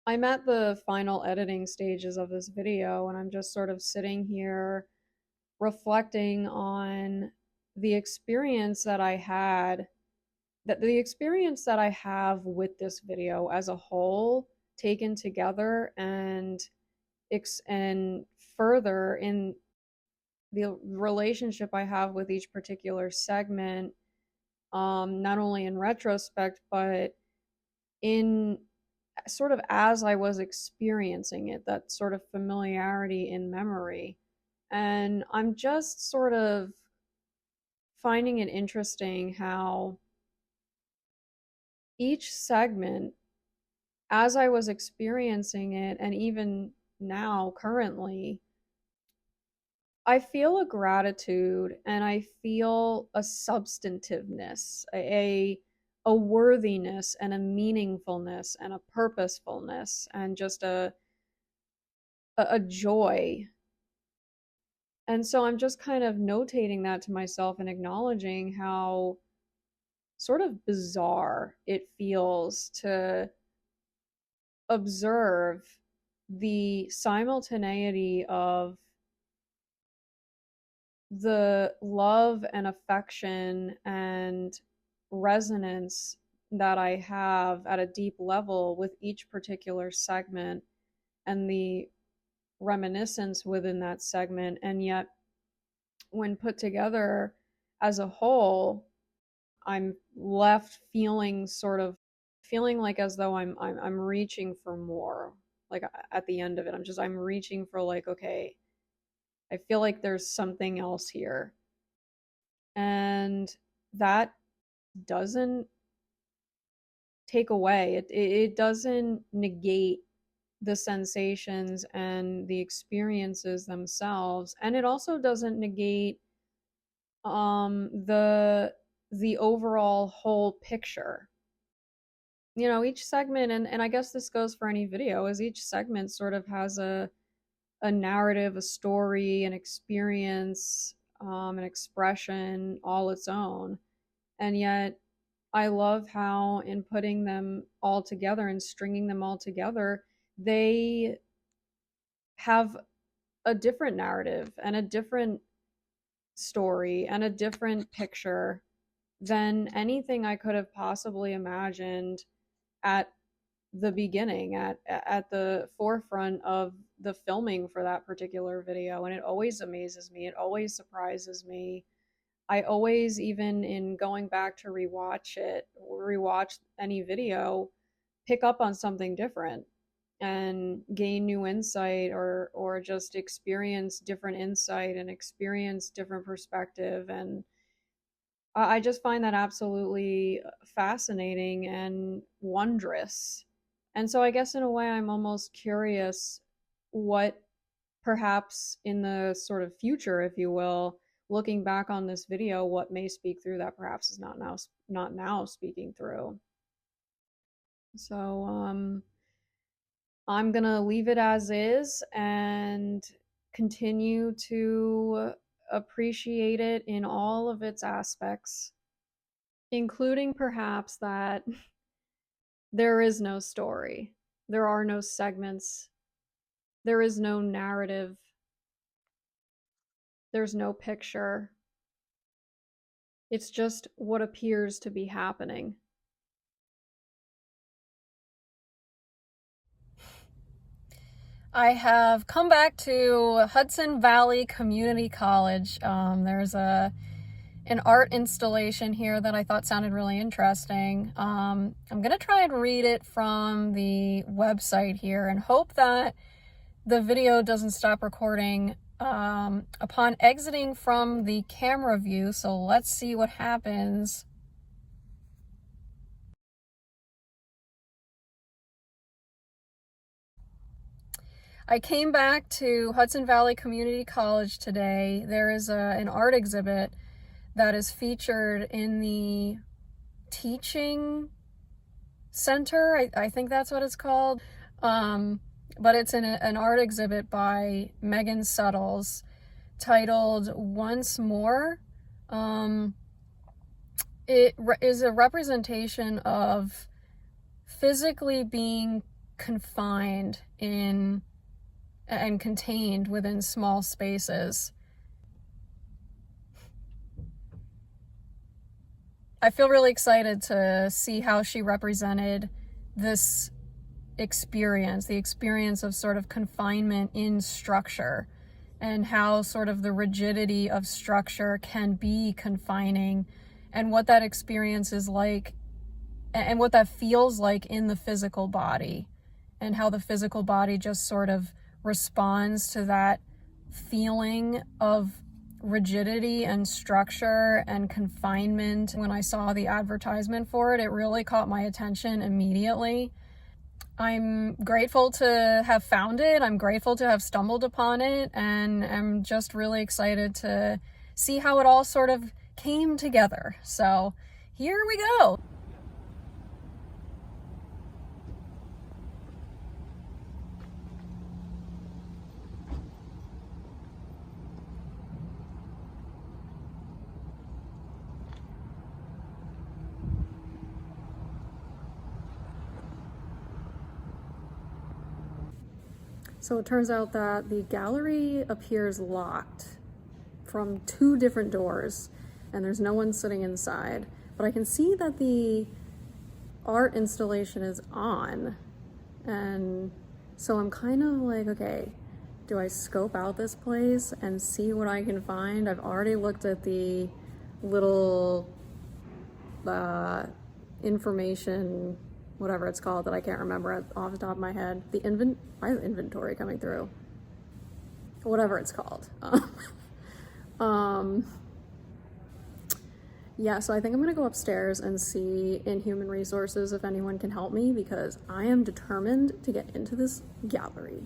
I'm at the final editing stages of this video, and I'm just sort of sitting here reflecting on the experience that I had, that the experience that I have with this video as a whole, taken together, and further in the relationship I have with each particular segment, not only in retrospect, but in sort of as I was experiencing it, that sort of familiarity in memory. And I'm just sort of finding it interesting how each segment, as I was experiencing it, and even now, currently, I feel a gratitude and I feel a substantiveness, a worthiness and a meaningfulness and a purposefulness and just a joy. And so I'm just kind of notating that to myself and acknowledging how sort of bizarre it feels to observe the simultaneity of the love and affection and resonance that I have at a deep level with each particular segment and the reminiscence within that segment. And yet, when put together as a whole, I'm left feeling like as though I'm reaching for more. Like at the end of it, I'm reaching for, like, okay, I feel like there's something else here. And that doesn't take away, it doesn't negate the sensations and the experiences themselves, and it also doesn't negate the overall whole picture. Each segment, and I guess this goes for any video, is each segment sort of has a narrative, a story, an experience, an expression all its own. And yet, I love how, in putting them all together and stringing them all together, they have a different narrative and a different story and a different picture than anything I could have possibly imagined at the beginning, at the forefront of the filming for that particular video. And it always amazes me, it always surprises me. I always, even in going back to rewatch any video, pick up on something different and gain new insight, or just experience different insight and experience different perspective. And I just find that absolutely fascinating and wondrous. And so I guess in a way I'm almost curious what, perhaps in the sort of future, if you will, looking back on this video, what may speak through that perhaps is not now speaking through. So I'm gonna leave it as is and continue to appreciate it in all of its aspects, including perhaps that there is no story, there are no segments, there is no narrative, there's no picture. It's just what appears to be happening. I have come back to Hudson Valley Community College. There's an art installation here that I thought sounded really interesting. I'm gonna try and read it from the website here and hope that the video doesn't stop recording upon exiting from the camera view. So let's see what happens. I came back to Hudson Valley Community College today. There is an art exhibit that is featured in the teaching center. I think that's what it's called. But it's an art exhibit by Megan Suttles titled Once More. It is a representation of physically being confined in and contained within small spaces. I feel really excited to see how she represented this experience, the experience of sort of confinement in structure, and how sort of the rigidity of structure can be confining, and what that experience is like, and what that feels like in the physical body, and how the physical body just sort of responds to that feeling of rigidity and structure and confinement. When I saw the advertisement for it, it really caught my attention immediately. I'm grateful to have found it. I'm grateful to have stumbled upon it, and I'm just really excited to see how it all sort of came together. So here we go. So it turns out that the gallery appears locked from 2 different doors, and there's no one sitting inside. But I can see that the art installation is on, and so I'm kind of like, okay, do I scope out this place and see what I can find? I've already looked at the little information, whatever it's called, that I can't remember off the top of my head. Why is inventory coming through? Whatever it's called. Yeah, so I think I'm gonna go upstairs and see in human resources if anyone can help me, because I am determined to get into this gallery.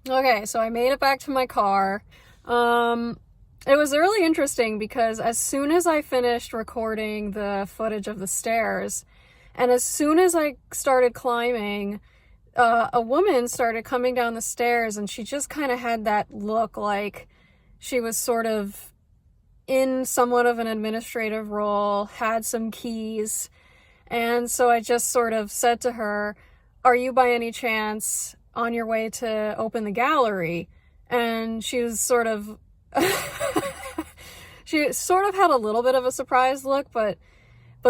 Okay, so I made it back to my car. Um, it was really interesting because as soon as I finished recording the footage of the stairs, and as soon as I started climbing, a woman started coming down the stairs, and she just kind of had that look like she was sort of in somewhat of an administrative role, had some keys. And so I just sort of said to her, "Are you by any chance on your way to open the gallery?" And she was sort of, she sort of had a little bit of a surprised look, but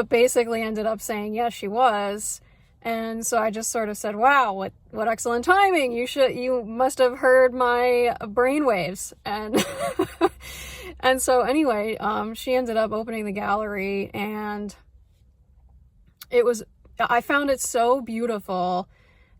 basically ended up saying yes, she was. And so I just sort of said, "Wow, what excellent timing! You must have heard my brainwaves." And and so anyway, she ended up opening the gallery, and I found it so beautiful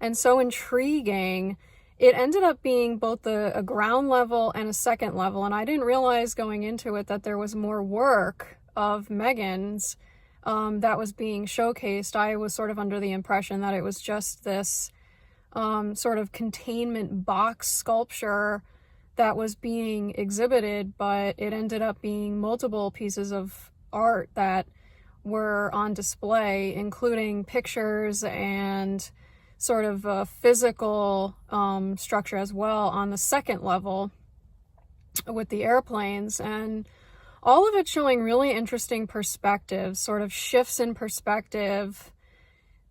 and so intriguing. It ended up being both a ground level and a second level, and I didn't realize going into it that there was more work of Megan's that was being showcased. I was sort of under the impression that it was just this sort of containment box sculpture that was being exhibited, but it ended up being multiple pieces of art that were on display, including pictures and sort of a physical structure as well on the second level with the airplanes, and all of it showing really interesting perspectives, sort of shifts in perspective.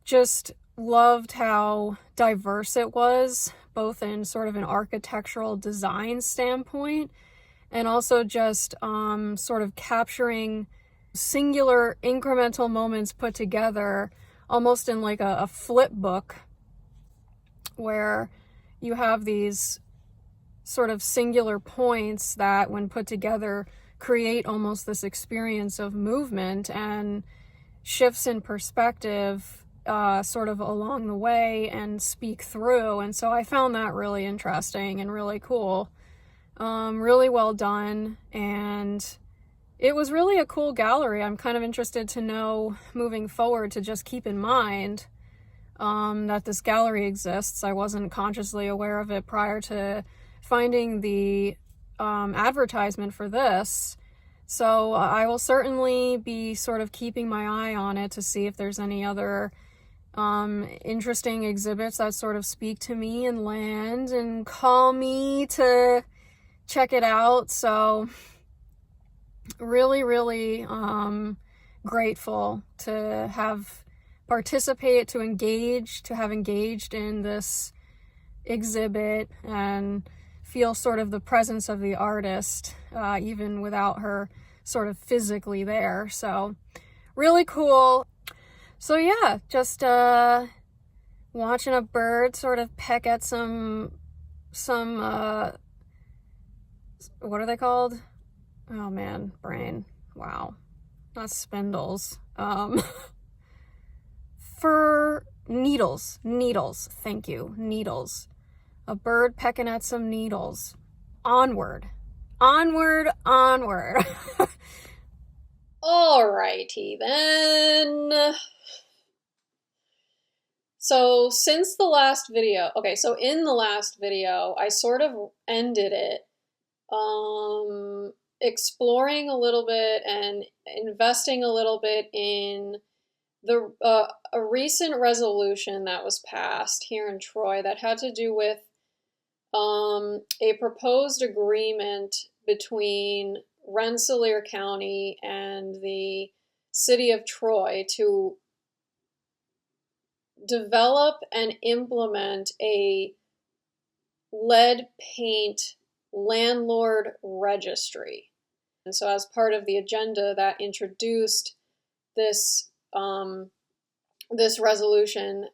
Just loved how diverse it was, both in sort of an architectural design standpoint and also just sort of capturing singular incremental moments put together almost in like a flip book, where you have these sort of singular points that when put together create almost this experience of movement and shifts in perspective sort of along the way and speak through. And so I found that really interesting and really cool. Really well done, and it was really a cool gallery. I'm kind of interested to know moving forward to just keep in mind that this gallery exists. I wasn't consciously aware of it prior to finding the advertisement for this. So I will certainly be sort of keeping my eye on it to see if there's any other interesting exhibits that sort of speak to me and land and call me to check it out. So really, really grateful to have participate, to engage, to have engaged in this exhibit and feel sort of the presence of the artist, even without her sort of physically there. So really cool. So yeah, just watching a bird sort of peck at some what are they called? Oh man, brain. Wow. Not spindles. For needles. Thank you. Needles. A bird pecking at some needles. Onward. Onward. Alrighty then. So since the last video, so in the last video, I sort of ended it exploring a little bit and investing a little bit in the a recent resolution that was passed here in Troy that had to do with a proposed agreement between Rensselaer County and the city of Troy to develop and implement a lead paint landlord registry. And so as part of the agenda that introduced this this resolution,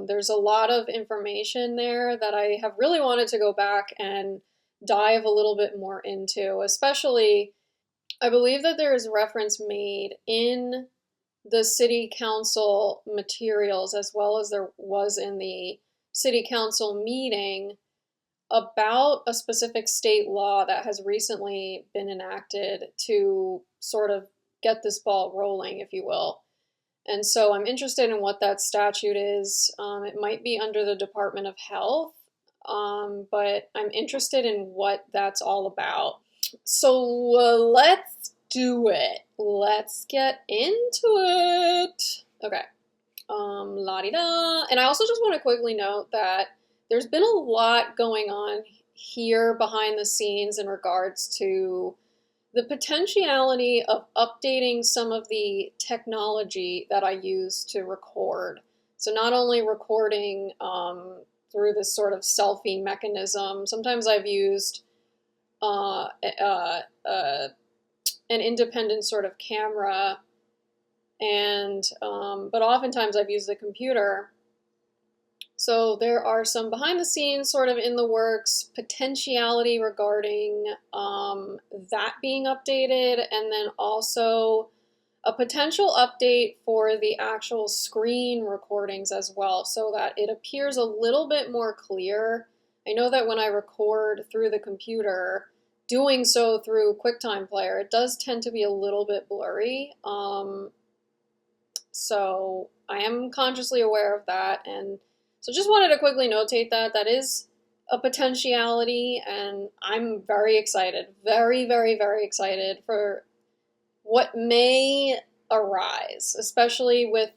there's a lot of information there that I have really wanted to go back and dive a little bit more into. Especially, I believe that there is reference made in the city council materials, as well as there was in the city council meeting, about a specific state law that has recently been enacted to sort of get this ball rolling, if you will. And so I'm interested in what that statute is. It might be under the Department of Health. but I'm interested in what that's all about. So let's do it. Let's get into it. Okay. La-di-da. And I also just want to quickly note that there's been a lot going on here behind the scenes in regards to the potentiality of updating some of the technology that I use to record. So not only recording through this sort of selfie mechanism, sometimes I've used an independent sort of camera, and but oftentimes I've used the computer. So there are some behind the scenes sort of in the works potentiality regarding that being updated, and then also a potential update for the actual screen recordings as well, so that it appears a little bit more clear. I know that when I record through the computer, doing so through QuickTime Player, it does tend to be a little bit blurry. So I am consciously aware of that, and so just wanted to quickly notate that that is a potentiality, and I'm very excited, very, very, very excited for what may arise, especially with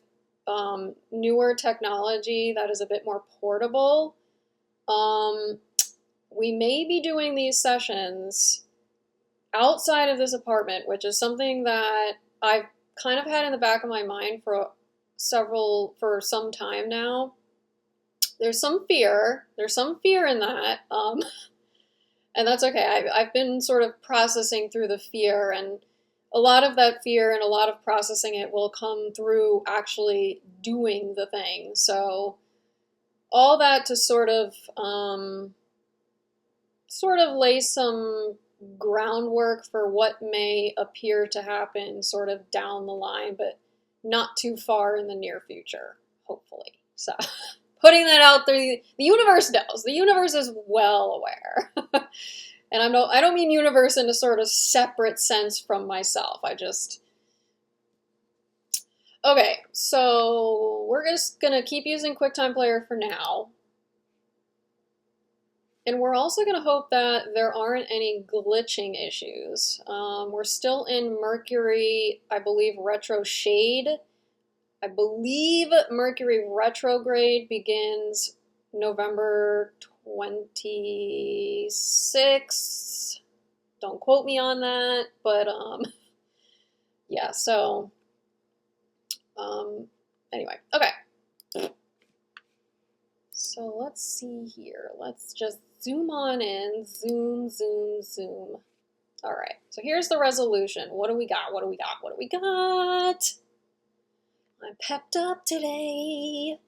newer technology that is a bit more portable. We may be doing these sessions outside of this apartment, which is something that I've kind of had in the back of my mind for some time now. There's some fear in that, and that's okay. I've been sort of processing through the fear, and a lot of that fear and a lot of processing it will come through actually doing the thing. So all that to sort of lay some groundwork for what may appear to happen sort of down the line, but not too far in the near future, hopefully. So putting that out there, the universe knows. The universe is well aware. And I don't mean universe in a sort of separate sense from myself. Okay, so we're just gonna keep using QuickTime Player for now. And we're also going to hope that there aren't any glitching issues. We're still in Mercury, I believe, retro shade. I believe Mercury retrograde begins November 26th. Don't quote me on that, but yeah, so anyway, okay. So let's see here. Let's just zoom on in. Zoom, zoom, zoom. All right. So here's the resolution. What do we got? What do we got? What do we got? I'm pepped up today.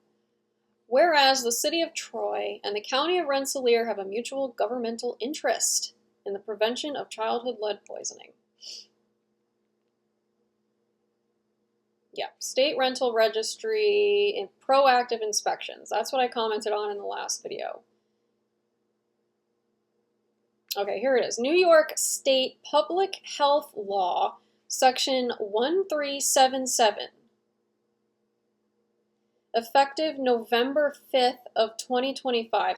Whereas the city of Troy and the county of Rensselaer have a mutual governmental interest in the prevention of childhood lead poisoning. Yeah, state rental registry and proactive inspections. That's what I commented on in the last video. Okay, here it is. New York State Public Health Law, Section 1377. Effective November 5th of 2025.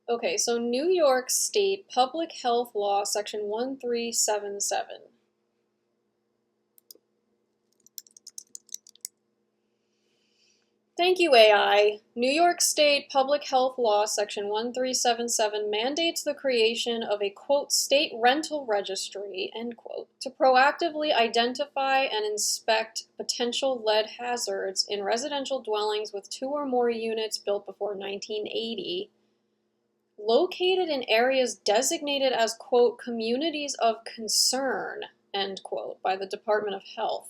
Okay, so New York State Public Health Law, Section 1377. Thank you, AI. New York State Public Health Law, Section 1377 mandates the creation of a, quote, state rental registry, end quote, to proactively identify and inspect potential lead hazards in residential dwellings with 2 or more units built before 1980, located in areas designated as, quote, communities of concern, end quote, by the Department of Health,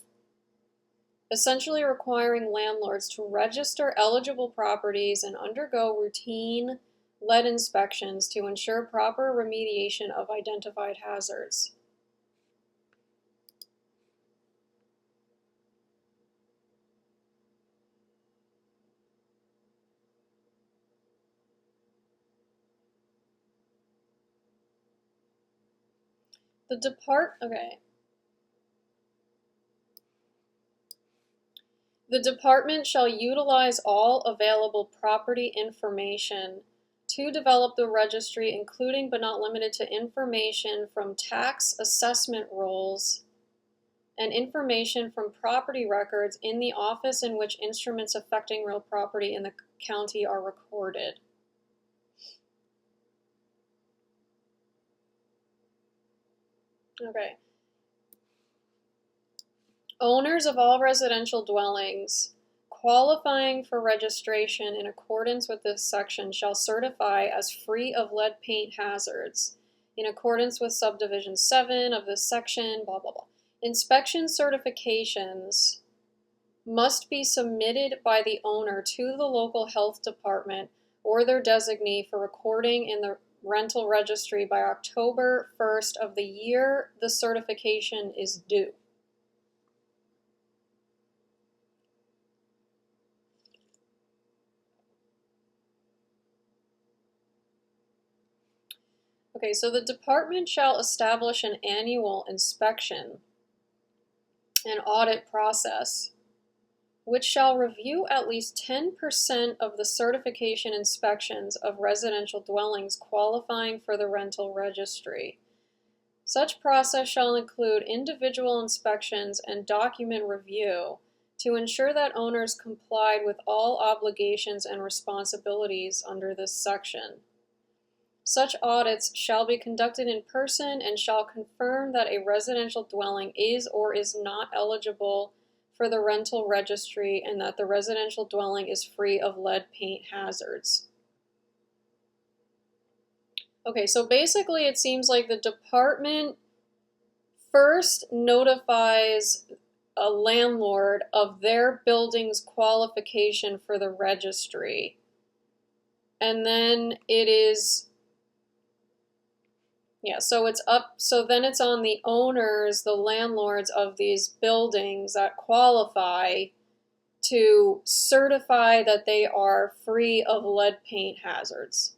essentially requiring landlords to register eligible properties and undergo routine lead inspections to ensure proper remediation of identified hazards. The department shall utilize all available property information to develop the registry, including but not limited to information from tax assessment rolls and information from property records in the office in which instruments affecting real property in the county are recorded. Okay. Owners of all residential dwellings qualifying for registration in accordance with this section shall certify as free of lead paint hazards in accordance with subdivision 7 of this section, blah, blah, blah. Inspection certifications must be submitted by the owner to the local health department or their designee for recording in the rental registry by October 1st of the year the certification is due. Okay, so the department shall establish an annual inspection and audit process, which shall review at least 10% of the certification inspections of residential dwellings qualifying for the rental registry. Such process shall include individual inspections and document review to ensure that owners complied with all obligations and responsibilities under this section. Such audits shall be conducted in person and shall confirm that a residential dwelling is or is not eligible for the rental registry and that the residential dwelling is free of lead paint hazards. Okay, so basically it seems like the department first notifies a landlord of their building's qualification for the registry, and then it is so then it's on the owners, the landlords of these buildings that qualify to certify that they are free of lead paint hazards.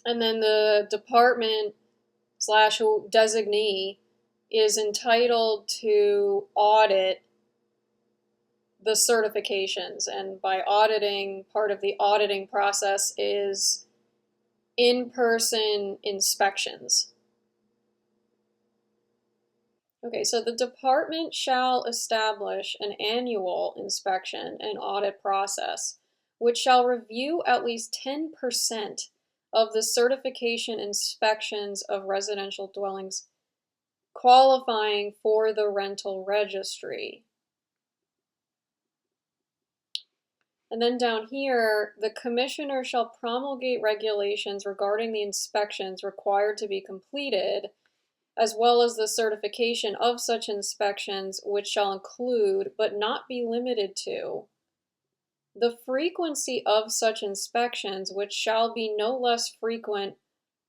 And then the department / designee is entitled to audit the certifications. And by auditing, part of the auditing process is in-person inspections. Okay, so the department shall establish an annual inspection and audit process, which shall review at least 10% of the certification inspections of residential dwellings qualifying for the rental registry. And then down here, the commissioner shall promulgate regulations regarding the inspections required to be completed, as well as the certification of such inspections, which shall include, but not be limited to, the frequency of such inspections, which shall be no less frequent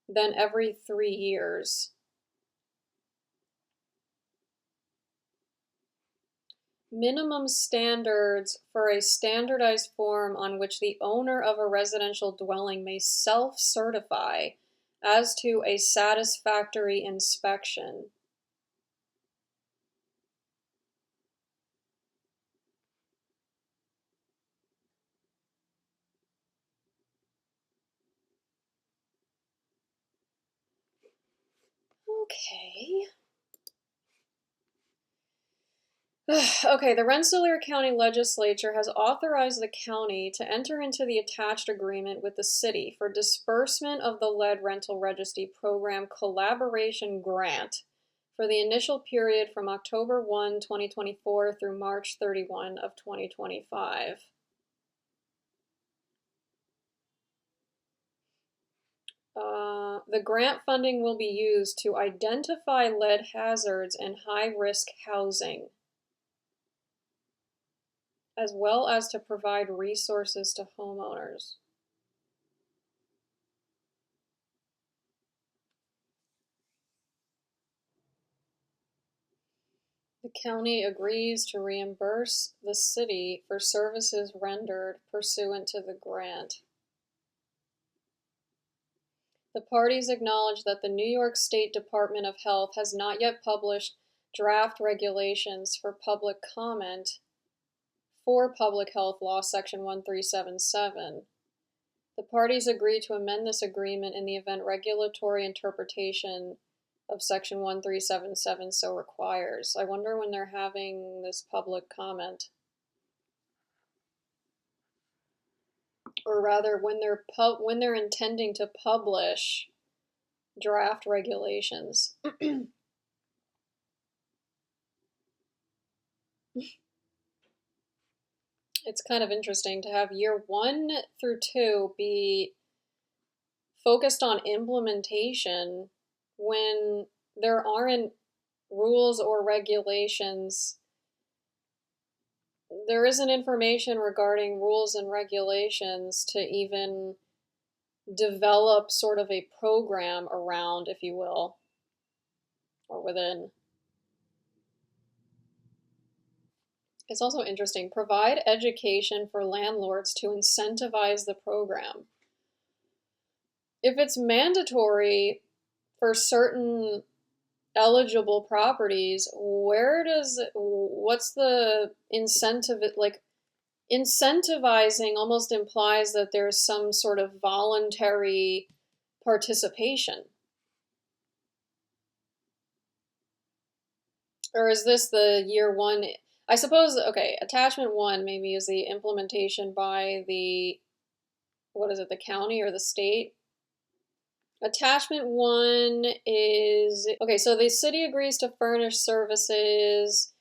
than every 3 years. Minimum standards for a standardized form on which the owner of a residential dwelling may self-certify as to a satisfactory inspection. Okay. Okay, the Rensselaer County Legislature has authorized the county to enter into the attached agreement with the city for disbursement of the lead rental registry program collaboration grant for the initial period from October 1, 2024 through March 31 of 2025. The grant funding will be used to identify lead hazards and high-risk housing, as well as to provide resources to homeowners. The county agrees to reimburse the city for services rendered pursuant to the grant. The parties acknowledge that the New York State Department of Health has not yet published draft regulations for public comment for Public Health Law Section 1377. The parties agree to amend this agreement in the event regulatory interpretation of Section 1377 so requires. I wonder when they're having this public comment. Or rather, when they're intending to publish draft regulations. It's kind of interesting to have year 1 through 2 be focused on implementation when there aren't rules or regulations. There isn't information regarding rules and regulations to even develop sort of a program around, if you will, or within. It's also interesting. Provide education for landlords to incentivize the program. If it's mandatory for certain eligible properties, what's the incentive? Like, incentivizing almost implies that there's some sort of voluntary participation. Or is this the year 1? I suppose, okay, attachment 1 maybe is the implementation by the, what is it, the county or the state? Attachment 1 is, okay, so the city agrees to furnish services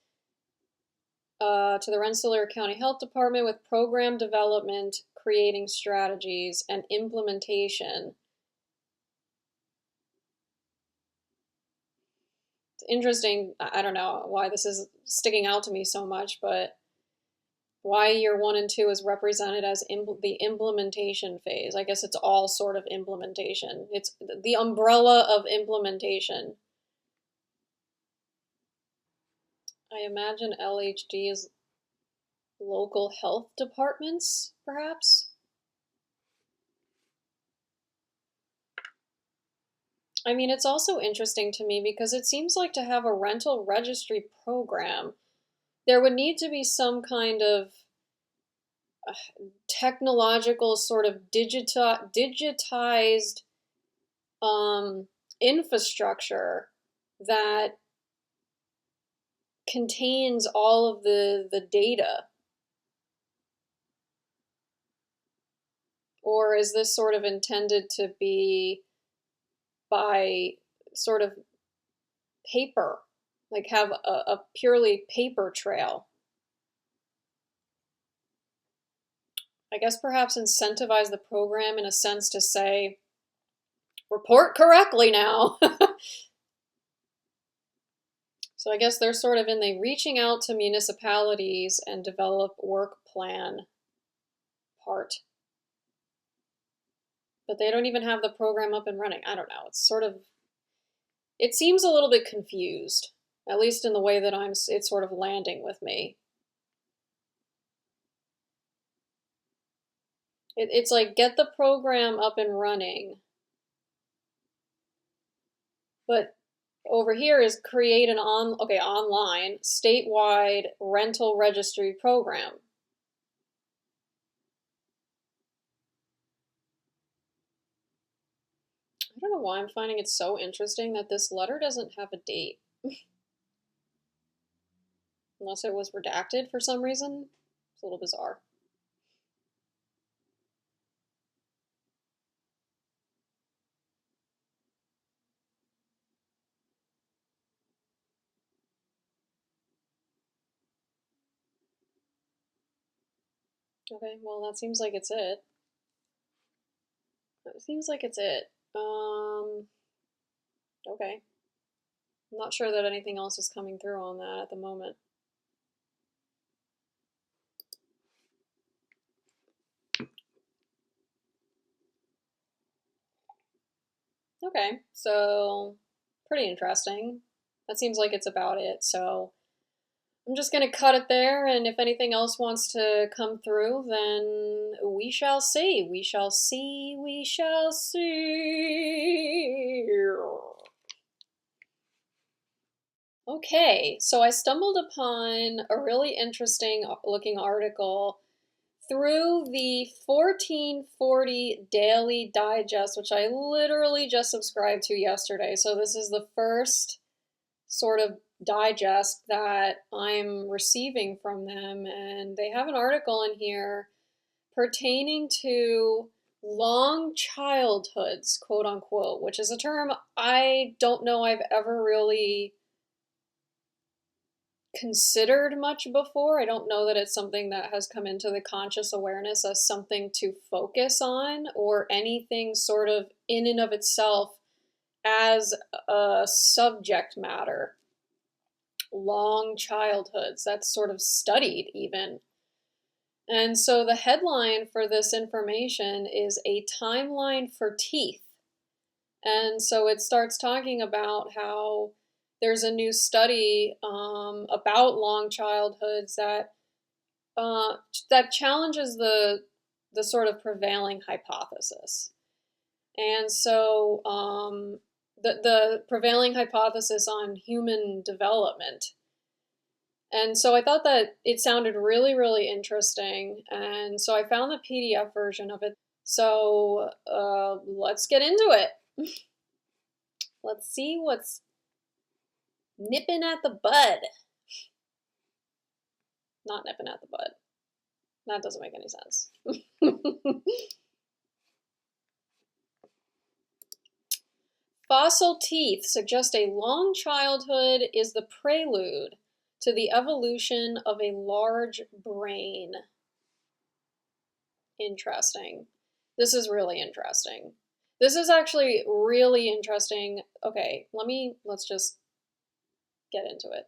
to the Rensselaer County Health Department with program development, creating strategies, and implementation. It's interesting, I don't know why this is sticking out to me so much, but why year 1 and 2 is represented as the implementation phase. I guess it's all sort of implementation. It's the umbrella of implementation. I imagine LHD is local health departments, perhaps? I mean, it's also interesting to me because it seems like to have a rental registry program, there would need to be some kind of technological sort of digitized infrastructure that contains all of the data. Or is this sort of intended to be by sort of paper, like have a purely paper trail? I guess perhaps incentivize the program in a sense to say, report correctly now. So I guess they're sort of in the reaching out to municipalities and develop work plan part. But they don't even have the program up and running. I don't know. It's sort of, it seems a little bit confused, at least in the way that it's sort of landing with me. It's like, get the program up and running. But over here is create an online statewide rental registry program. I don't know why I'm finding it so interesting that this letter doesn't have a date. Unless it was redacted for some reason. It's a little bizarre. Okay, well, that seems like it's it. That seems like it's it. Okay. I'm not sure that anything else is coming through on that at the moment. Okay, so pretty interesting. That seems like it's about it, so I'm just going to cut it there, and if anything else wants to come through, then we shall see. We shall see. We shall see. Okay, so I stumbled upon a really interesting looking article through the 1440 Daily Digest, which I literally just subscribed to yesterday. So this is the first sort of digest that I'm receiving from them, and they have an article in here pertaining to long childhoods, quote unquote, which is a term I don't know I've ever really considered much before. I don't know that it's something that has come into the conscious awareness as something to focus on or anything sort of in and of itself as a subject matter. Long childhoods, that's sort of studied even. And so the headline for this information is A Timeline for Teeth. And so it starts talking about how there's a new study about long childhoods that challenges the sort of prevailing hypothesis. And so the prevailing hypothesis on human development. And so I thought that it sounded really, really interesting. And so I found the PDF version of it. So let's get into it. Let's see what's nipping at the bud. Not nipping at the bud. That doesn't make any sense. Fossil teeth suggest a long childhood is the prelude to the evolution of a large brain. Interesting. This is really interesting. This is actually really interesting. Okay, let's just get into it.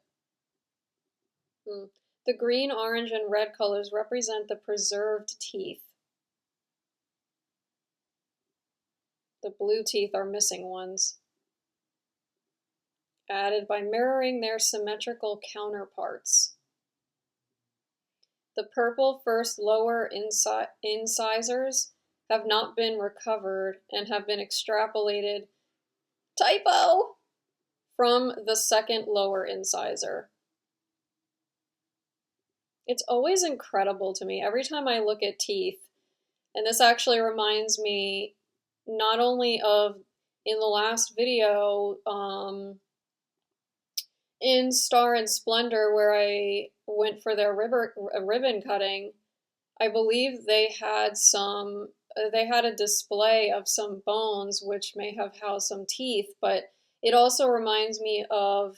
The green, orange, and red colors represent the preserved teeth. The blue teeth are missing ones, added by mirroring their symmetrical counterparts. The purple first lower incisors have not been recovered and have been extrapolated, typo, from the second lower incisor. It's always incredible to me every time I look at teeth, and this actually reminds me not only of in the last video in Star and Splendor where I went for their ribbon cutting. I believe they had a display of some bones which may have housed some teeth, but it also reminds me of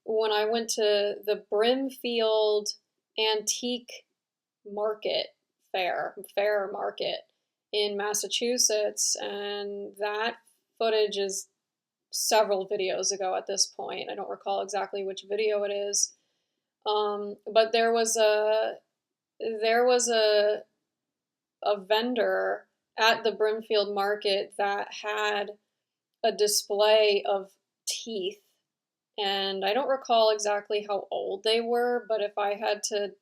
when I went to the Brimfield Antique Market fair market in Massachusetts, and that footage is several videos ago at this point. I don't recall exactly which video it is, but there was a vendor at the Brimfield Market that had a display of teeth, and I don't recall exactly how old they were, but if I had to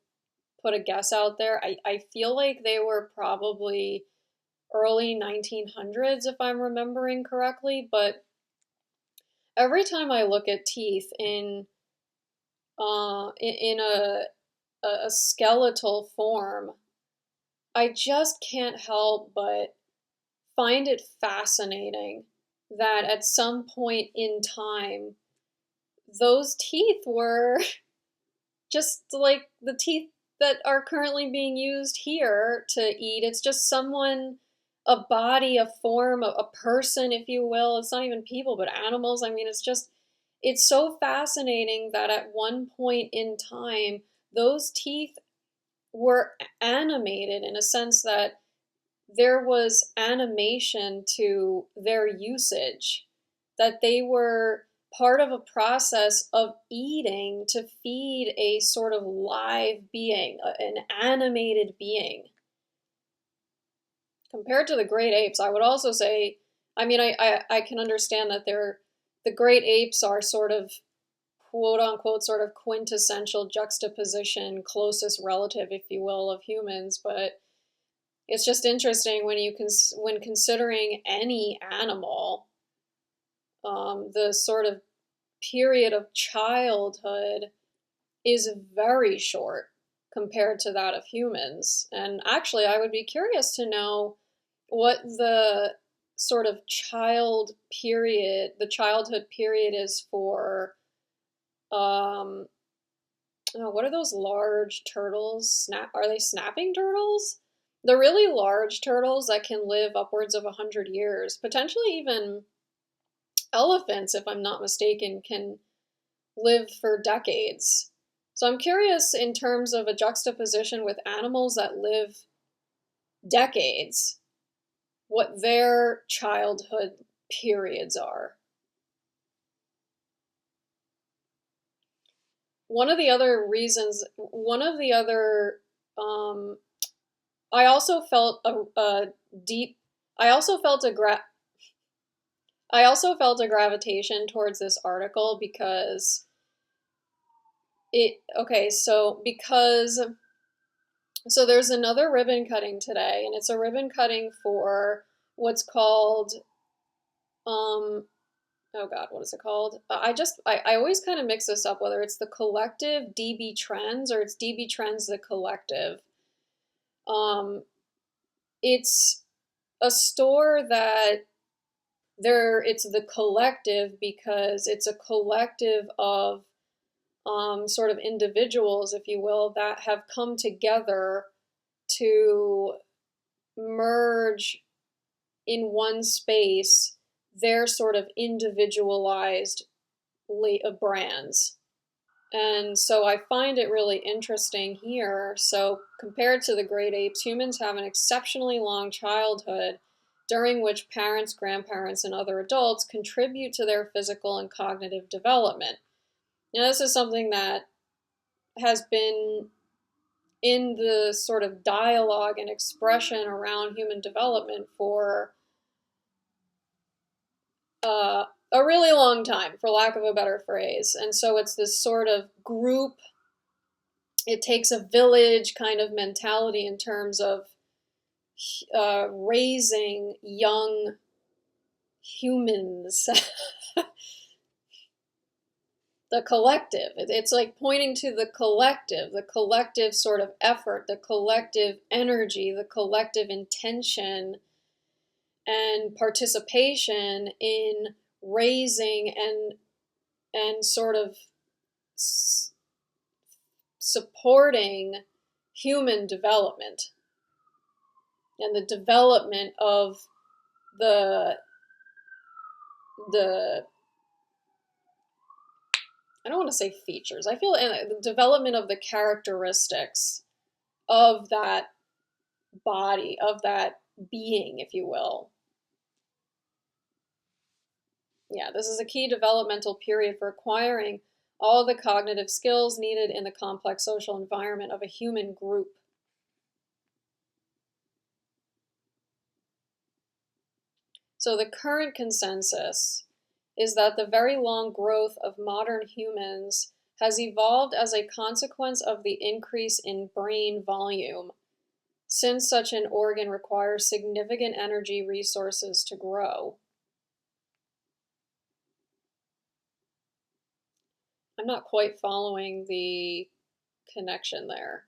put a guess out there, I feel like they were probably early 1900s if I'm remembering correctly. But every time I look at teeth in a skeletal form, I just can't help but find it fascinating that at some point in time, those teeth were just like the teeth that are currently being used here to eat. It's just someone, a body, a form, a person, if you will. It's not even people, but animals. I mean, it's so fascinating that at one point in time, those teeth were animated in a sense that there was animation to their usage, that they were part of a process of eating to feed a sort of live being, an animated being. Compared to the great apes, I would also say, I mean, I can understand that the great apes are sort of quote unquote sort of quintessential juxtaposition, closest relative, if you will, of humans, but it's just interesting when considering any animal, the sort of period of childhood is very short compared to that of humans. And actually, I would be curious to know what the sort of the childhood period is for, what are those large turtles? Are they snapping turtles? The really large turtles that can live upwards of 100 years, potentially even elephants, if I'm not mistaken, can live for decades. So I'm curious in terms of a juxtaposition with animals that live decades, what their childhood periods are. One of the other reasons, I also felt a deep, I also felt a gravitation towards this article because so there's another ribbon cutting today, and it's a ribbon cutting for what's called, oh God, what is it called? I always kind of mix this up, whether it's the collective DB Trends or it's DB Trends the collective. It's a store that it's the collective because it's a collective of sort of individuals, if you will, that have come together to merge in one space their sort of individualized brands. And so I find it really interesting here. So compared to the great apes, humans have an exceptionally long childhood during which parents, grandparents, and other adults contribute to their physical and cognitive development. Now, this is something that has been in the sort of dialogue and expression around human development for a really long time, for lack of a better phrase. And so it's this sort of group, it takes a village kind of mentality in terms of raising young humans. The collective. It's like pointing to the collective sort of effort, the collective energy, the collective intention and participation in raising and sort of supporting human development and the development of the I don't want to say features. I feel the development of the characteristics of that body, of that being, if you will. Yeah, this is a key developmental period for acquiring all the cognitive skills needed in the complex social environment of a human group. So the current consensus is that the very long growth of modern humans has evolved as a consequence of the increase in brain volume, since such an organ requires significant energy resources to grow. I'm not quite following the connection there.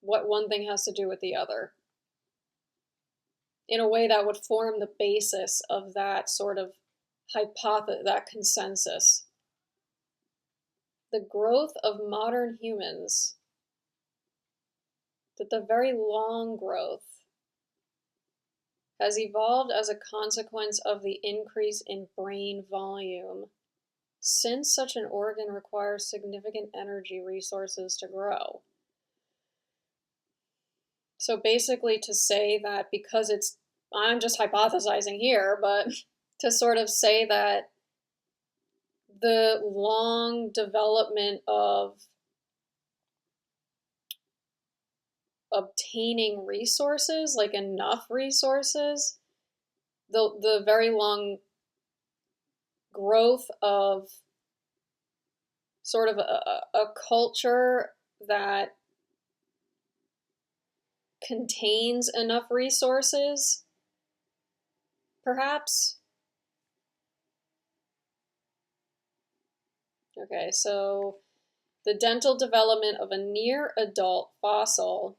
What one thing has to do with the other. In a way that would form the basis of that sort of that consensus. The growth of modern humans, that the very long growth has evolved as a consequence of the increase in brain volume, since such an organ requires significant energy resources to grow. So basically to say that because I'm just hypothesizing here, but to sort of say that the long development of obtaining resources, like enough resources, the very long growth of sort of a culture that contains enough resources, perhaps. Okay, so the dental development of a near-adult fossil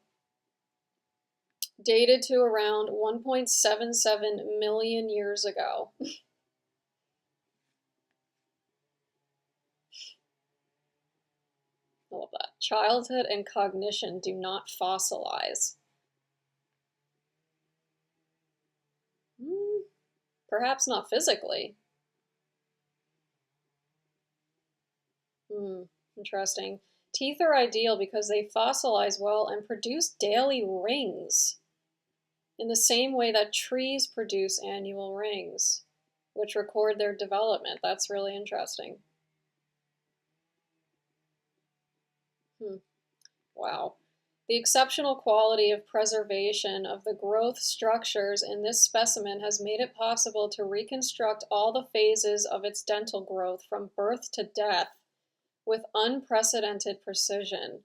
dated to around 1.77 million years ago. I love that. Childhood and cognition do not fossilize. Perhaps not physically. Interesting. Teeth are ideal because they fossilize well and produce daily rings in the same way that trees produce annual rings, which record their development. That's really interesting. Wow. The exceptional quality of preservation of the growth structures in this specimen has made it possible to reconstruct all the phases of its dental growth from birth to death with unprecedented precision.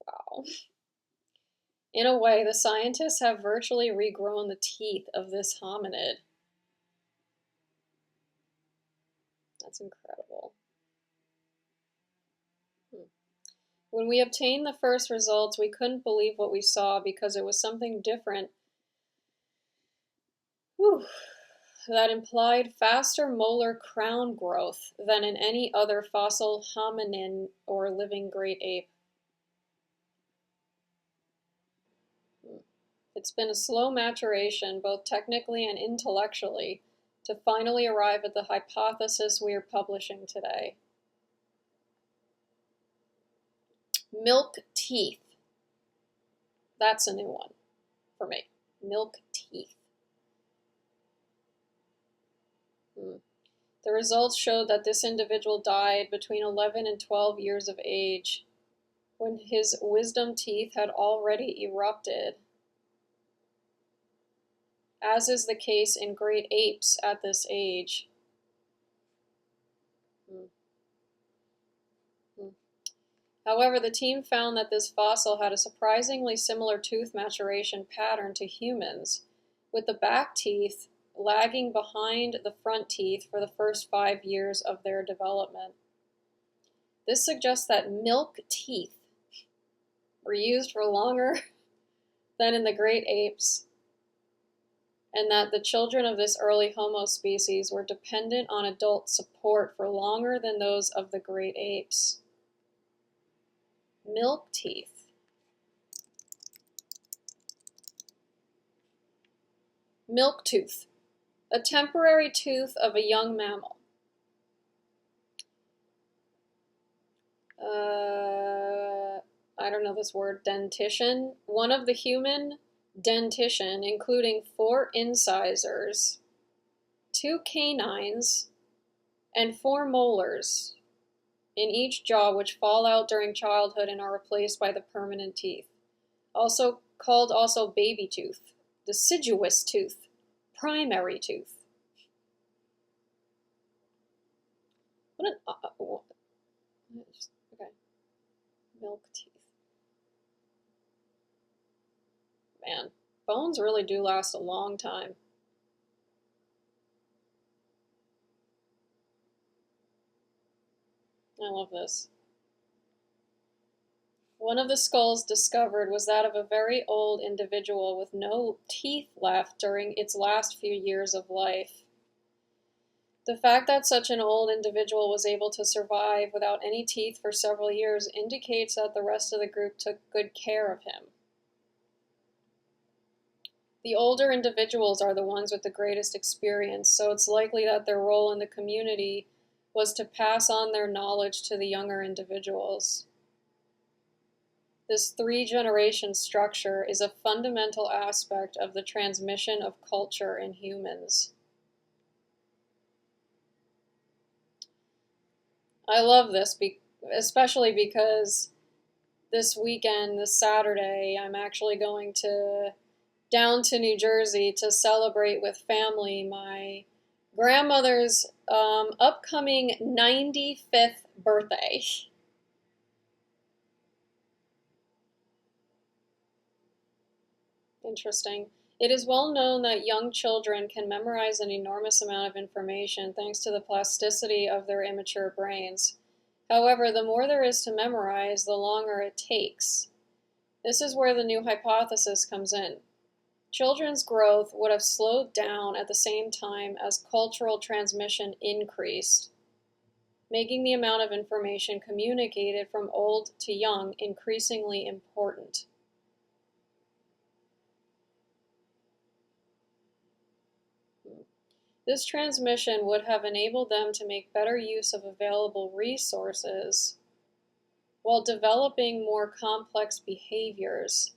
Wow. In a way, the scientists have virtually regrown the teeth of this hominid. That's incredible. When we obtained the first results, we couldn't believe what we saw because it was something different. That implied faster molar crown growth than in any other fossil hominin or living great ape. It's been a slow maturation, both technically and intellectually, to finally arrive at the hypothesis we are publishing today. Milk teeth. That's a new one for me. Milk teeth. The results showed that this individual died between 11 and 12 years of age, when his wisdom teeth had already erupted, as is the case in great apes at this age. However, the team found that this fossil had a surprisingly similar tooth maturation pattern to humans, with the back teeth lagging behind the front teeth for the first 5 years of their development. This suggests that milk teeth were used for longer than in the great apes, and that the children of this early Homo species were dependent on adult support for longer than those of the great apes. Milk teeth. Milk tooth. A temporary tooth of a young mammal. I don't know this word, dentition. One of the human dentition, including 4 incisors, 2 canines, and 4 molars in each jaw, which fall out during childhood and are replaced by the permanent teeth. Also called baby tooth, deciduous tooth, primary tooth. What an okay. Milk teeth. Man, bones really do last a long time. I love this. One of the skulls discovered was that of a very old individual with no teeth left during its last few years of life. The fact that such an old individual was able to survive without any teeth for several years indicates that the rest of the group took good care of him. The older individuals are the ones with the greatest experience, so it's likely that their role in the community was to pass on their knowledge to the younger individuals. This 3-generation structure is a fundamental aspect of the transmission of culture in humans. I love this, especially because this weekend, this Saturday, I'm actually going down to New Jersey to celebrate with family my grandmother's upcoming 95th birthday. Interesting. It is well known that young children can memorize an enormous amount of information thanks to the plasticity of their immature brains. However, the more there is to memorize, the longer it takes. This is where the new hypothesis comes in. Children's growth would have slowed down at the same time as cultural transmission increased, making the amount of information communicated from old to young increasingly important. This transmission would have enabled them to make better use of available resources while developing more complex behaviors,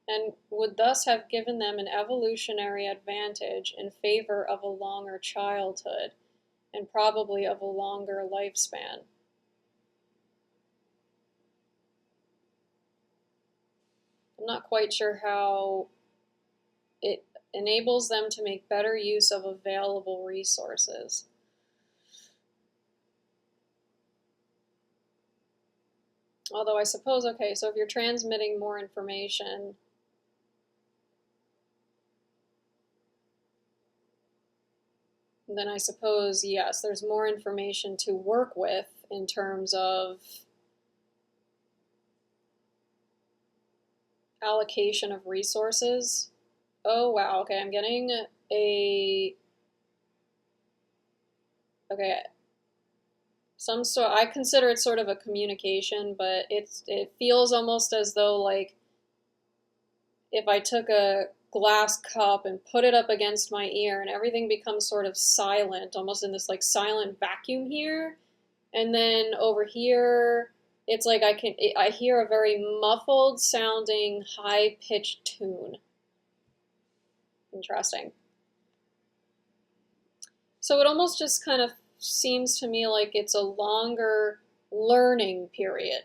and would thus have given them an evolutionary advantage in favor of a longer childhood and probably of a longer lifespan. I'm not quite sure how it enables them to make better use of available resources. Although I suppose, okay, so if you're transmitting more information, then I suppose, yes, there's more information to work with in terms of allocation of resources. Oh, wow, okay, I'm getting a, okay, I consider it sort of a communication, but it feels almost as though, like, if I took a glass cup and put it up against my ear and everything becomes sort of silent, almost in this like silent vacuum here, and then over here it's like I hear a very muffled sounding high-pitched tune. Interesting. So it almost just kind of seems to me like it's a longer learning period.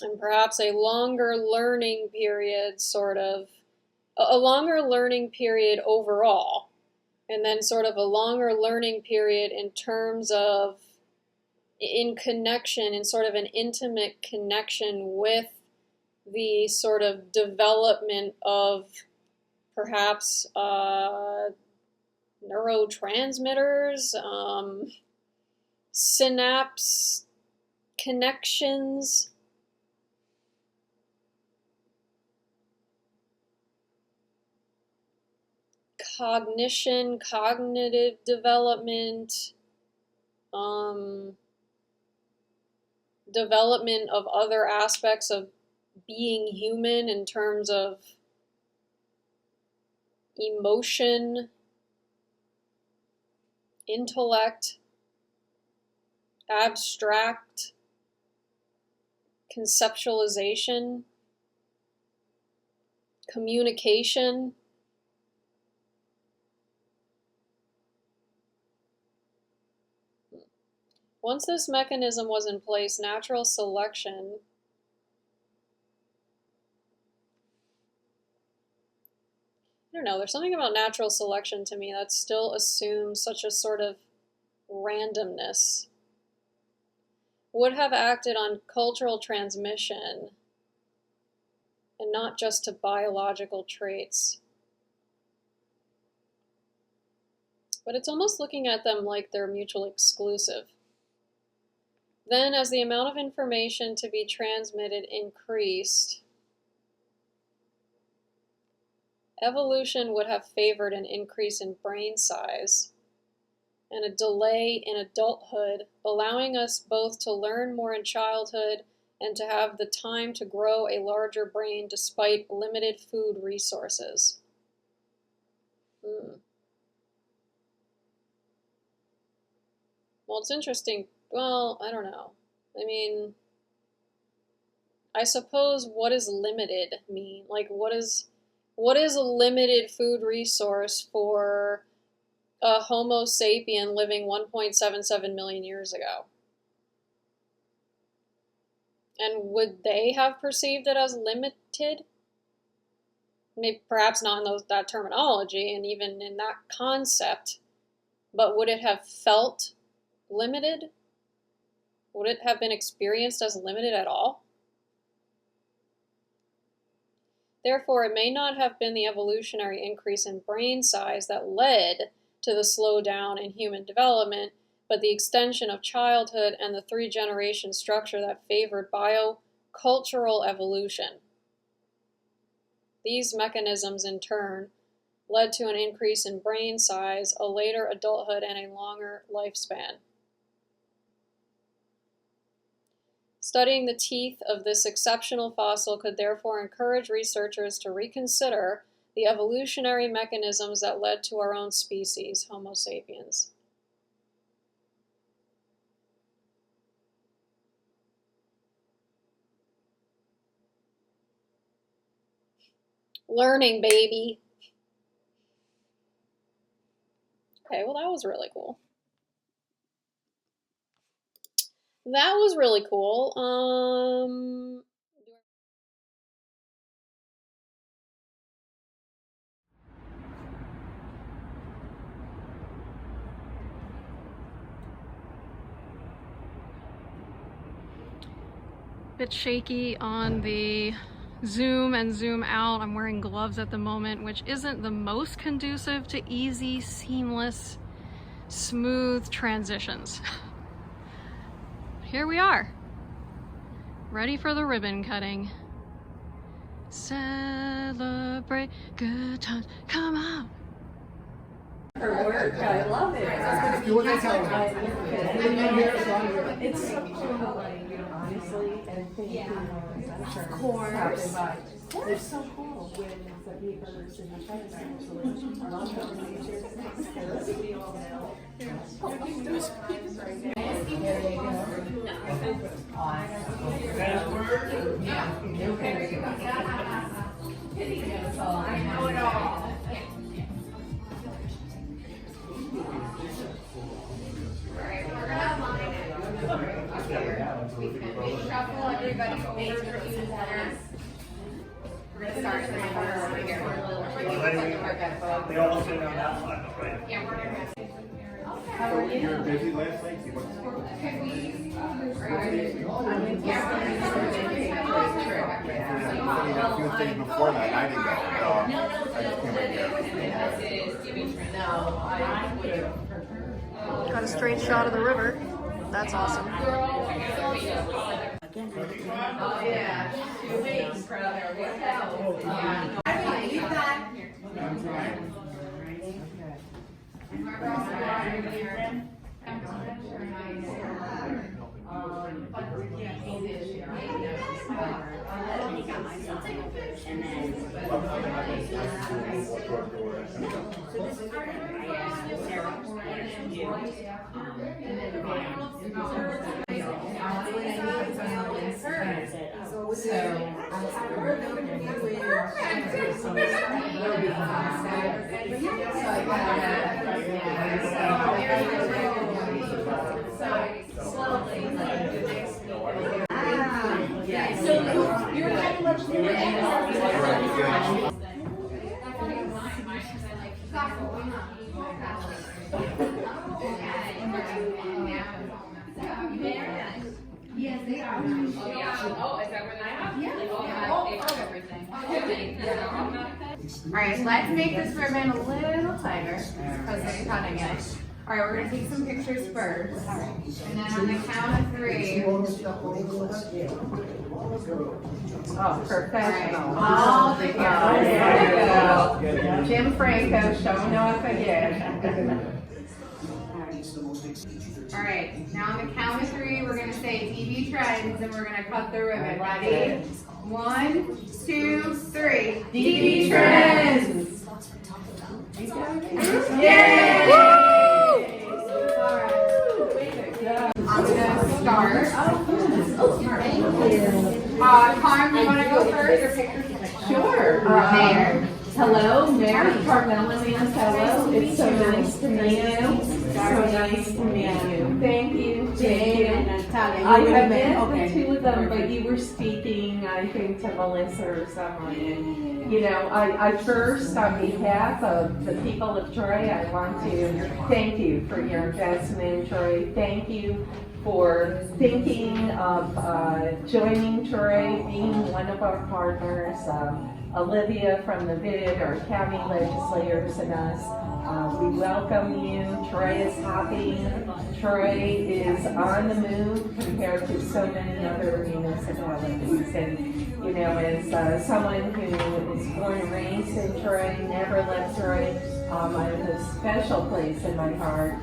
And perhaps a longer learning period, sort of, a longer learning period overall, and then sort of a longer learning period in terms of, in connection, in sort of an intimate connection with the sort of development of perhaps neurotransmitters, synapse connections, cognition, cognitive development, development of other aspects of being human in terms of emotion, intellect, abstract, conceptualization, communication. Once this mechanism was in place, natural selection I don't know, there's something about natural selection to me that still assumes such a sort of randomness. Would have acted on cultural transmission and not just to biological traits. But it's almost looking at them like they're mutually exclusive. Then, as the amount of information to be transmitted increased, evolution would have favored an increase in brain size and a delay in adulthood, allowing us both to learn more in childhood and to have the time to grow a larger brain despite limited food resources. Well, it's interesting. Well, I don't know. I mean, I suppose what does limited mean? Like, what is a limited food resource for a Homo sapien living 1.77 million years ago? And would they have perceived it as limited? Maybe perhaps not in that terminology and even in that concept, but would it have felt limited? Would it have been experienced as limited at all? Therefore, it may not have been the evolutionary increase in brain size that led to the slowdown in human development, but the extension of childhood and the three-generation structure that favored biocultural evolution. These mechanisms, in turn, led to an increase in brain size, a later adulthood, and a longer lifespan. Studying the teeth of this exceptional fossil could therefore encourage researchers to reconsider the evolutionary mechanisms that led to our own species, Homo sapiens. Learning, baby. Okay, well, that was really cool. That was really cool. Bit shaky on the zoom and zoom out. I'm wearing gloves at the moment, which isn't the most conducive to easy, seamless, smooth transitions. Here we are, ready for the ribbon cutting. Celebrate good times, come on. Her work, I love it. It's so cool, like, honestly, and thank you. Of course. They're so cool when the papers and the checks actually love I know it all. Shuffle everybody over to the center. We're going to start over here. They all sit on that side, right? Yeah, we're going to. How are you? You were busy last night? A few things before that, I didn't go. I just came right here. Got a straight shot of the river. That's awesome. Oh, yeah. 2 weeks, brother. What hell? I'm trying. Yes, they are. Oh, yeah. Oh, is that where they are? Yeah. Everything. All right, let's make this ribbon a little tighter because we're cutting it. All right, we're going to take some pictures first. And then on the count of 3. Oh, professional. All together. There we go. Jim Franco showing off again. All right, now on the count of 3, we're going to say TV trends and we're going to cut the ribbon. Ready? 1, 2, 3. TV trends! Yay! I'm going to start. Carm, you want to go first? Sure. Mayor. Hello, Mayor Carmela Mantello. It's so nice to meet you. So nice to meet you. Thank you, Jane. I have met the 2 of them, but you were speaking, I think, to Melissa or someone. And, you know, I first, on behalf of the people of Troy, I want to thank you for your investment in Troy. Thank you for thinking of joining Troy, being one of our partners. Olivia from the VID, our county legislators, and us. We welcome you. Troy is happy. Troy is on the move compared to so many other municipalities. And, you know, as someone who is born and raised in Troy, never left Troy, I have a special place in my heart.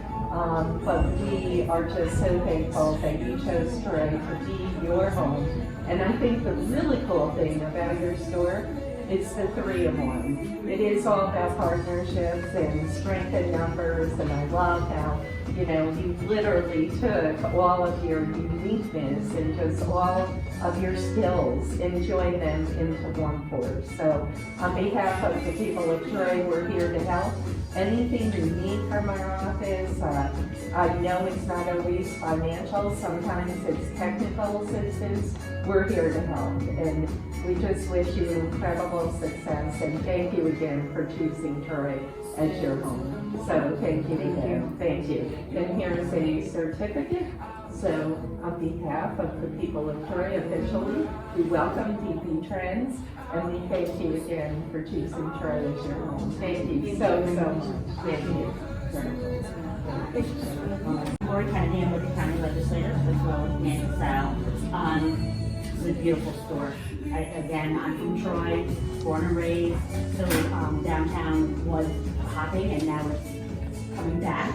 But we are just so thankful that you chose Troy to be your home. And I think the really cool thing about your store is the 3-in-1. It is all about partnerships and strength in numbers, and I love how, you know, you literally took all of your uniqueness and just all of your skills and joined them into one force. So on behalf of the people of Troy, we're here to help. Anything you need from our office, I know it's not always financial, sometimes it's technical assistance. We're here to help, and we just wish you incredible success, and thank you again for choosing Troy as your home. So thank you again. Thank you. And here's a certificate. So on behalf of the people of Troy officially, we welcome DP Trends, and we thank you again for choosing Troy as your home. Thank you so much. Thank you. Lori Kennedy, I'm with the county legislators as well as Megan Suttles. It's a beautiful store. I'm from Troy, born and raised, so downtown was hopping and now it's coming back.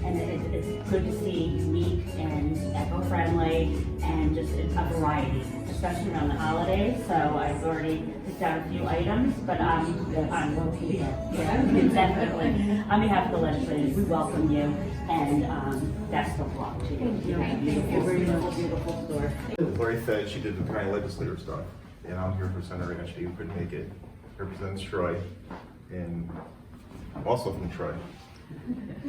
And it's good to see unique and eco-friendly and just a variety, especially around the holidays. So I've already picked out a few items, but definitely. On behalf of the legislators, we welcome you and best of luck to you. Thank you very much. Beautiful store. Lori said she did the county legislator stuff, and I'm here for Senator Regan. She couldn't make it. Represents Troy, and I'm also from Troy.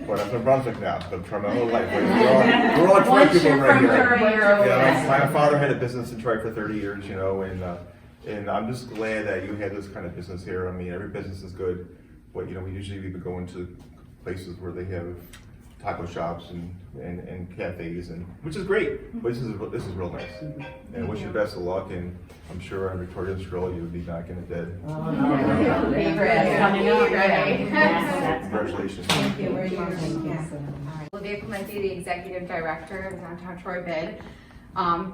But I'm from Brunswick now, so I'm trying my whole life. We're all Troy people right here. Yeah, my father had a business in Troy for 30 years, you know, and I'm just glad that you had this kind of business here. I mean, every business is good, but you know, we usually even go into places where they have taco shops and cafes, and which is great. But this is real nice. And wish you best of luck, and I'm sure on Victoria's Stroll you'll be knocking it dead. Congratulations. Thank you very much. Olivia Clemente, the Executive Director of Downtown Troy Bid.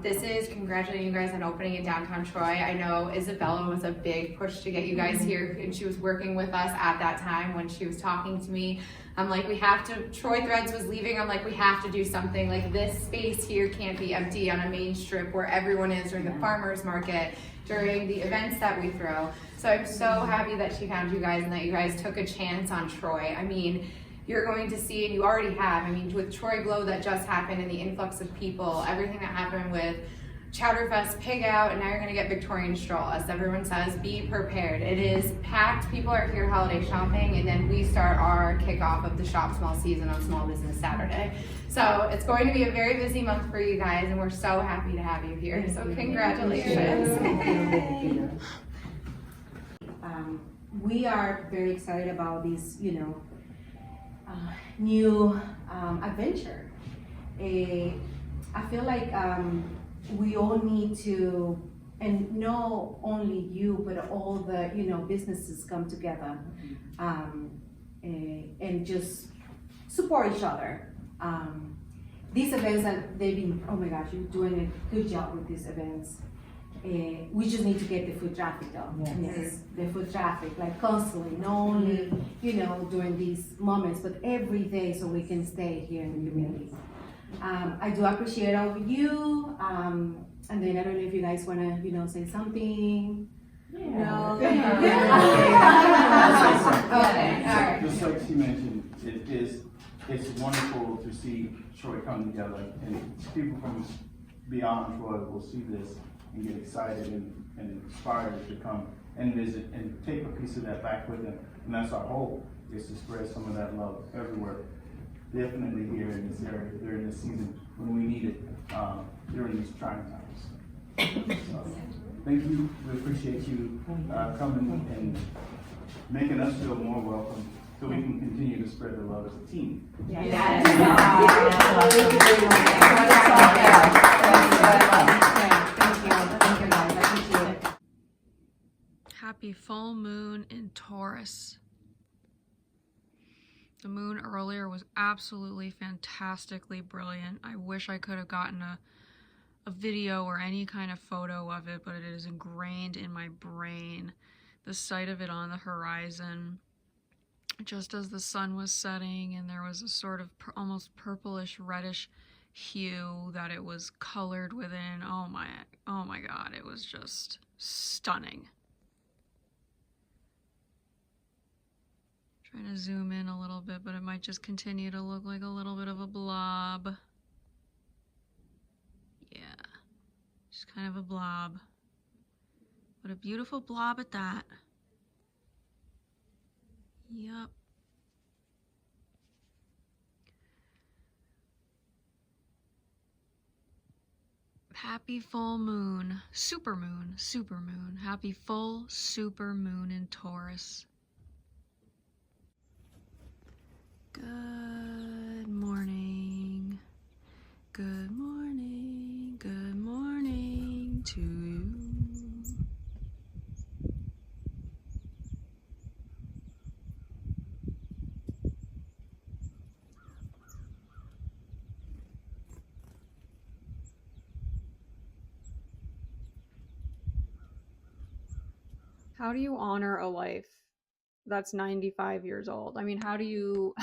This is congratulating you guys on opening in downtown Troy. I know Isabella was a big push to get you guys here, and she was working with us at that time when she was talking to me. I'm like, we have to, Troy Threads was leaving, I'm like, we have to do something. Like, this space here can't be empty on a main strip where everyone is during the farmer's market, during the events that we throw. So I'm so happy that she found you guys and that you guys took a chance on Troy. I mean, you're going to see, and you already have, I mean, with Troy Glow that just happened and the influx of people, everything that happened with Chowderfest, Pig Out, and now you're gonna get Victorian Stroll. As everyone says, be prepared. It is packed, people are here holiday shopping, and then we start our kickoff of the Shop Small season on Small Business Saturday. So it's going to be a very busy month for you guys, and we're so happy to have you here, so congratulations. We are very excited about this, new adventure. I feel like we all need to, and not only you, but all the businesses come together and just support each other. These events they've been, oh my gosh, you're doing a good job with these events. We just need to get the foot traffic though. Yes, the foot traffic, like constantly, not only during these moments, but every day, so we can stay here in the community. I do appreciate all of you, and then I don't know if you guys want to, say something. No. Okay. All right. Just like she mentioned, it's wonderful to see Troy come together, and people from beyond Troy will see this and get excited and inspired to come and visit and take a piece of that back with them. And that's our hope, is to spread some of that love everywhere. Definitely here in this area during this season when we need it, during these trying times. So, thank you. We appreciate you coming and making us feel more welcome, so we can continue to spread the love as a team. Yes. Thank you guys. I appreciate it. Happy full moon in Taurus. The moon earlier was absolutely fantastically brilliant. I wish I could have gotten a video or any kind of photo of it, but it is ingrained in my brain. The sight of it on the horizon, just as the sun was setting, and there was a sort of almost purplish reddish hue that it was colored within. Oh my god, it was just stunning. Trying to zoom in a little bit, but it might just continue to look like a little bit of a blob. Yeah, just kind of a blob, but a beautiful blob at that. Yep. Happy full moon, super moon, super moon. Happy full super moon in Taurus. Good morning. Good morning. Good morning to you. How do you honor a life that's 95 years old? I mean, how do you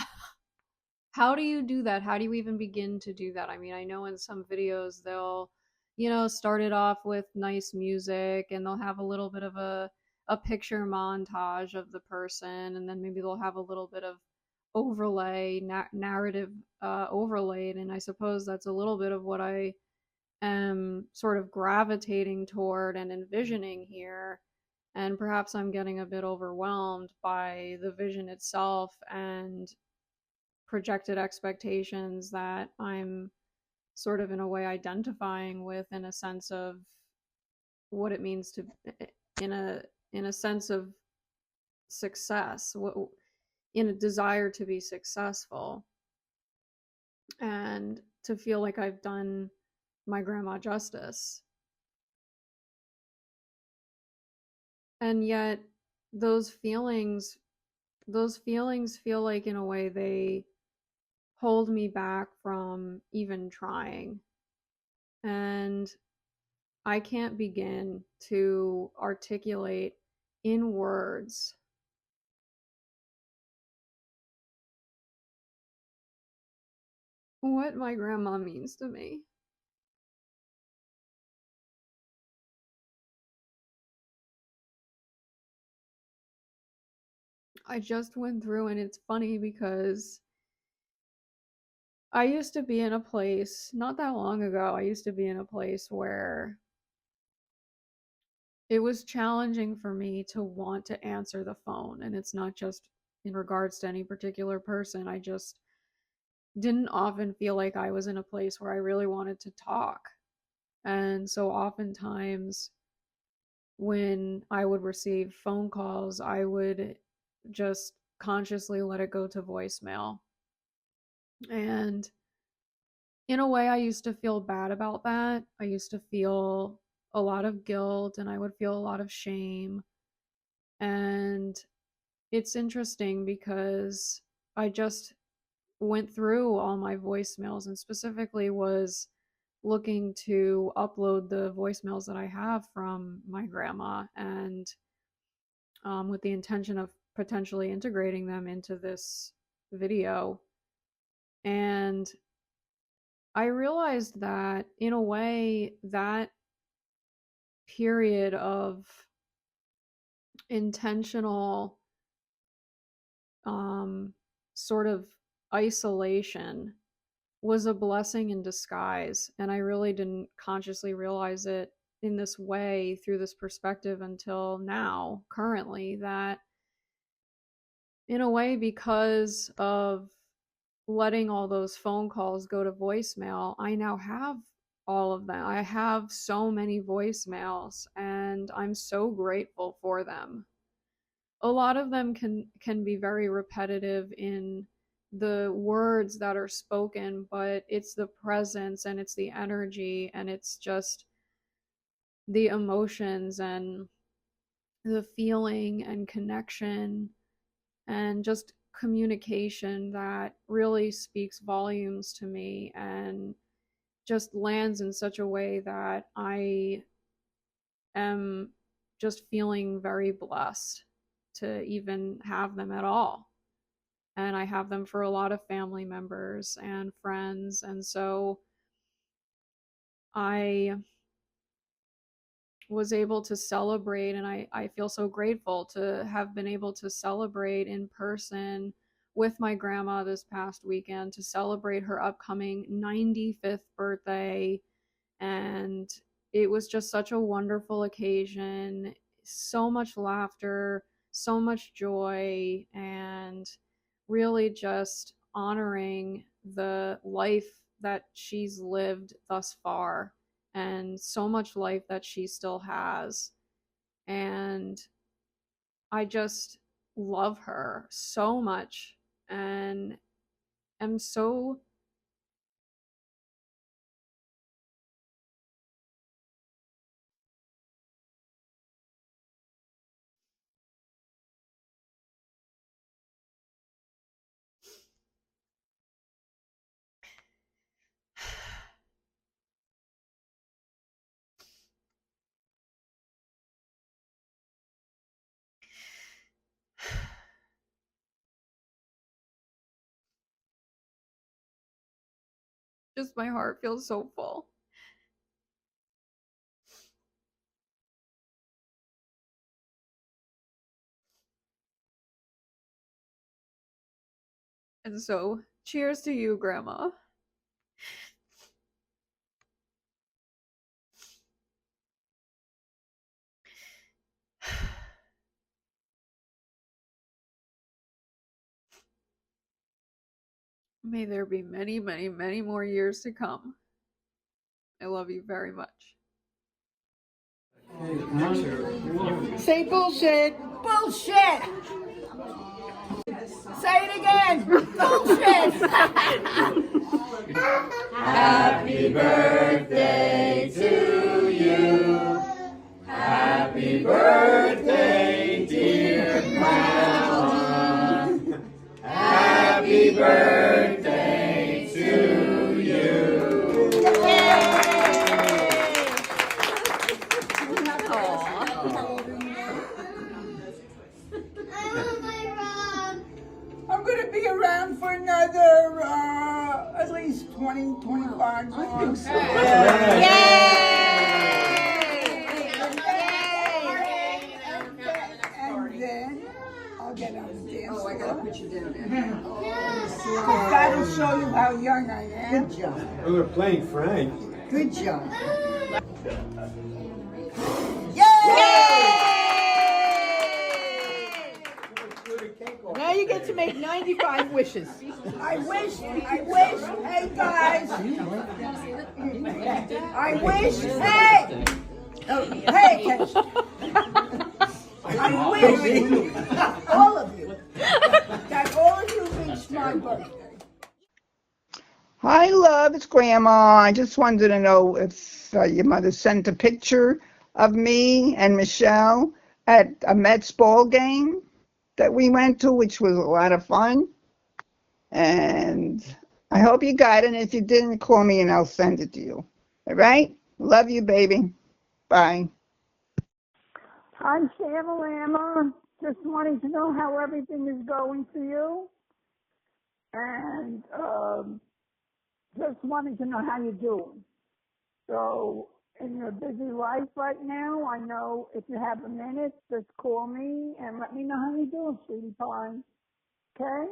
do that? How do you even begin to do that? I mean, I know in some videos they'll, start it off with nice music, and they'll have a little bit of a picture montage of the person, and then maybe they'll have a little bit of overlay, narrative overlaid, and I suppose that's a little bit of what I am sort of gravitating toward and envisioning here. And perhaps I'm getting a bit overwhelmed by the vision itself and projected expectations that I'm sort of in a way identifying with, in a sense of what it means to, in a sense of success, in a desire to be successful, and to feel like I've done my grandma justice. And yet those feelings feel like, in a way, they hold me back from even trying. And I can't begin to articulate in words what my grandma means to me. I just went through, and it's funny because I used to be in a place, not that long ago, where it was challenging for me to want to answer the phone. And it's not just in regards to any particular person. I just didn't often feel like I was in a place where I really wanted to talk. And so oftentimes when I would receive phone calls, I would just consciously let it go to voicemail. And in a way, I used to feel bad about that. I used to feel a lot of guilt, and I would feel a lot of shame. And it's interesting because I just went through all my voicemails, and specifically was looking to upload the voicemails that I have from my grandma, and with the intention of potentially integrating them into this video. And I realized that, in a way, that period of intentional sort of isolation was a blessing in disguise. And I really didn't consciously realize it in this way, through this perspective, until now, currently, that in a way, because of letting all those phone calls go to voicemail, I now have all of them. I have so many voicemails, and I'm so grateful for them. A lot of them can be very repetitive in the words that are spoken, but it's the presence, and it's the energy, and it's just the emotions and the feeling and connection, and just communication that really speaks volumes to me and just lands in such a way that I am just feeling very blessed to even have them at all. And I have them for a lot of family members and friends. And so I was able to celebrate, and I feel so grateful to have been able to celebrate in person with my grandma this past weekend, to celebrate her upcoming 95th birthday. And it was just such a wonderful occasion, so much laughter, so much joy, and really just honoring the life that she's lived thus far and so much life that she still has. And I just love her so much and am so just, my heart feels so full. And so, cheers to you, Grandma. May there be many, many, many more years to come. I love you very much. Say bullshit. Bullshit. Say it again. Bullshit. Happy birthday to you. Happy birthday, dear Grandma. Happy birthday to you. I'm going to be around for another, at least 20, 25 months. And then I'll get on the dance floor. I got to put you down there. That'll show you how young I am. Good job. Oh, we're playing Frank. Good job. Now you get to make 95 wishes. I wish, hey guys. I wish, hey. Oh, pay attention. I wish, all of you, that all of you reached my birthday. Hi, love, it's Grandma. I just wanted to know if your mother sent a picture of me and Michelle at a Mets ball game that we went to, which was a lot of fun. And I hope you got it. And if you didn't, call me and I'll send it to you. All right? Love you, baby. Bye. I'm Shamalama. Just wanting to know how everything is going for you. And just wanting to know how you're doing. So, in your busy life right now, I know if you have a minute, just call me and let me know how you're doing, sweetie pie. Okay?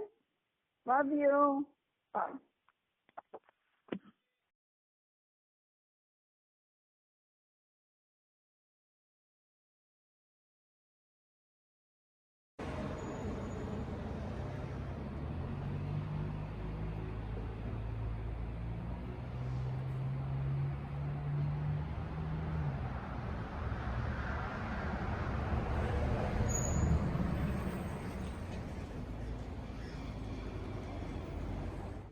Love you. Bye.